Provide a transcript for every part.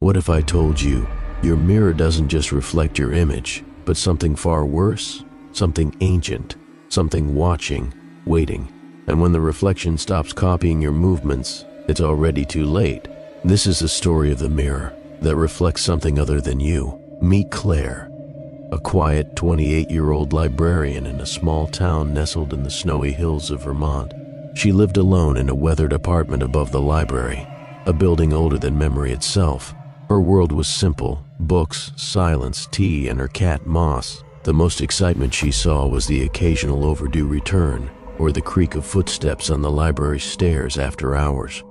What if I told you your mirror doesn't just reflect your image, but something far worse? Something ancient, something watching, waiting. And when the reflection stops copying your movements, it's already too late. This is the story of the mirror that reflects something other than you. Meet Claire, a quiet 28-year-old librarian in a small town nestled in the snowy hills of Vermont. She lived alone in a weathered apartment above the library, a building older than memory itself. Her world was simple: books, silence, tea, and her cat Moss. The most excitement she saw was the occasional overdue return or the creak of footsteps on the library stairs after hours.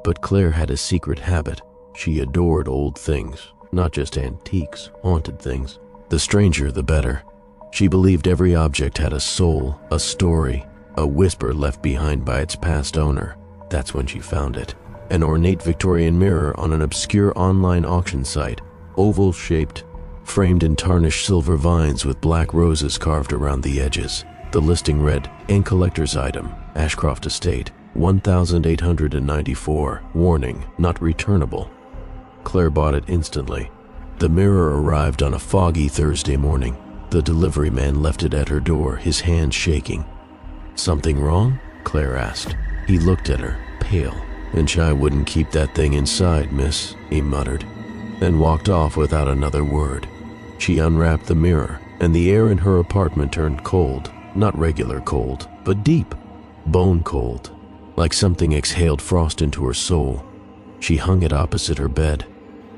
But Claire had a secret habit. She adored old things, not just antiques, haunted things. The stranger, the better. She believed every object had a soul, a story, a whisper left behind by its past owner. That's when she found it. An ornate Victorian mirror on an obscure online auction site, oval-shaped, framed in tarnished silver vines with black roses carved around the edges. The listing read, "In collector's item, Ashcroft Estate, $1,894. Warning, not returnable." Claire bought it instantly. The mirror arrived on a foggy Thursday morning. The delivery man left it at her door, his hands shaking. "Something wrong?" Claire asked. He looked at her, pale. "And I wouldn't keep that thing inside, miss," he muttered, then walked off without another word. She unwrapped the mirror, and the air in her apartment turned cold. Not regular cold, but deep, bone cold, like something exhaled frost into her soul. She hung it opposite her bed.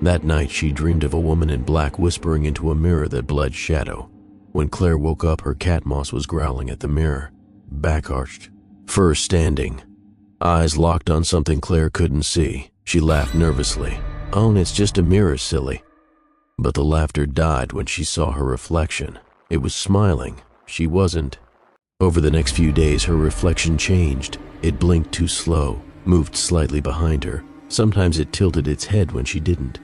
That night she dreamed of a woman in black whispering into a mirror that bled shadow. When Claire woke up, her cat Moss was growling at the mirror, back arched, fur standing, eyes locked on something Claire couldn't see. She laughed nervously. "Oh, it's just a mirror, silly." But the laughter died when she saw her reflection. It was smiling. She wasn't. Over the next few days, her reflection changed. It blinked too slow, moved slightly behind her. Sometimes it tilted its head when she didn't.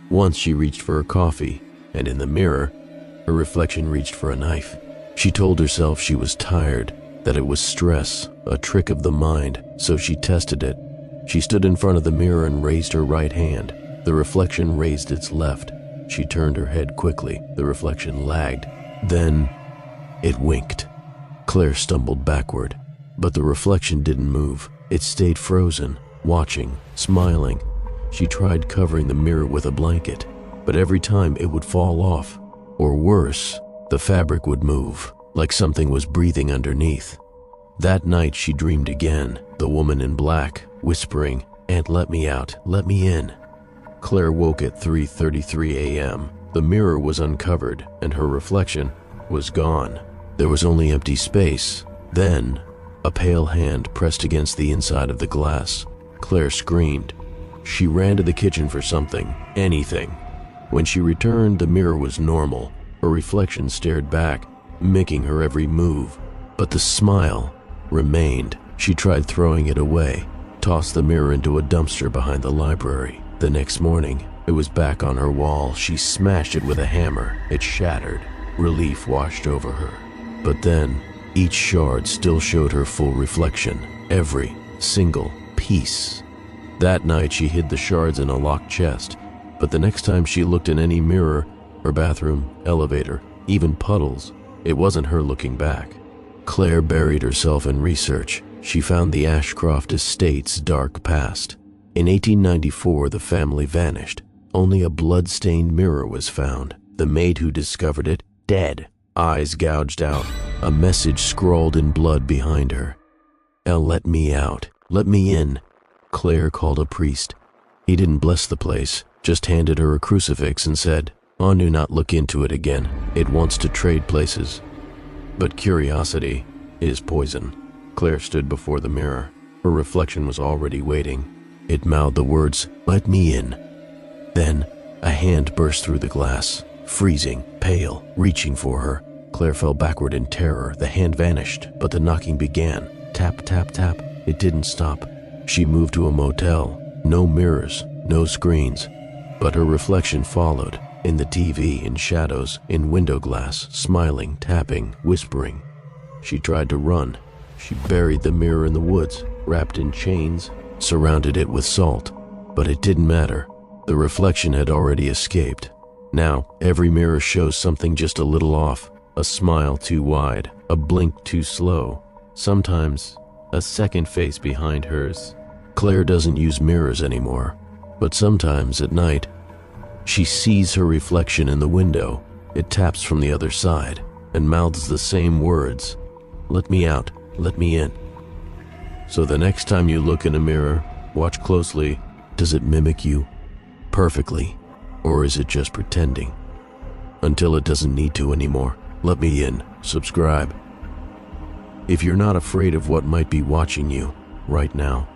Once she reached for her coffee, and in the mirror, her reflection reached for a knife. She told herself she was tired, that it was stress, a trick of the mind, so she tested it. She stood in front of the mirror and raised her right hand. The reflection raised its left. She turned her head quickly. The reflection lagged. Then it winked. Claire stumbled backward, but the reflection didn't move. It stayed frozen, watching, smiling. She tried covering the mirror with a blanket, but every time it would fall off. Or worse, the fabric would move, like something was breathing underneath. That night she dreamed again, the woman in black, whispering, "Aunt, let me out, let me in." Claire woke at 3:33 a.m. The mirror was uncovered, and her reflection was gone. There was only empty space. Then, a pale hand pressed against the inside of the glass. Claire screamed. She ran to the kitchen for something, anything. When she returned, the mirror was normal. Her reflection stared back, mimicking her every move. But the smile remained. She tried throwing it away, tossed the mirror into a dumpster behind the library. The next morning, it was back on her wall. She smashed it with a hammer. It shattered. Relief washed over her. But then, each shard still showed her full reflection, every single piece. That night she hid the shards in a locked chest, but the next time she looked in any mirror, her bathroom, elevator, even puddles, it wasn't her looking back. Claire buried herself in research. She found the Ashcroft Estate's dark past. In 1894, the family vanished. Only a blood-stained mirror was found. The maid who discovered it, dead, eyes gouged out, a message scrawled in blood behind her. Let me out. Let me in." Claire called a priest. He didn't bless the place, just handed her a crucifix and said, "Oh, do not look into it again. It wants to trade places." But curiosity is poison. Claire stood before the mirror. Her reflection was already waiting. It mouthed the words, "Let me in." Then a hand burst through the glass, freezing, pale, reaching for her. Claire fell backward in terror. The hand vanished, but the knocking began. Tap, tap, tap. It didn't stop. She moved to a motel. No mirrors, no screens. But her reflection followed, in the TV, in shadows, in window glass, smiling, tapping, whispering. She tried to run. She buried the mirror in the woods, wrapped in chains, surrounded it with salt. But it didn't matter. The reflection had already escaped. Now, every mirror shows something just a little off. A smile too wide, a blink too slow, sometimes a second face behind hers. Claire doesn't use mirrors anymore, but sometimes at night, she sees her reflection in the window. It taps from the other side and mouths the same words, "Let me out, let me in." So the next time you look in a mirror, watch closely. Does it mimic you perfectly, or is it just pretending? Until it doesn't need to anymore. Let me in. Subscribe if you're not afraid of what might be watching you right now.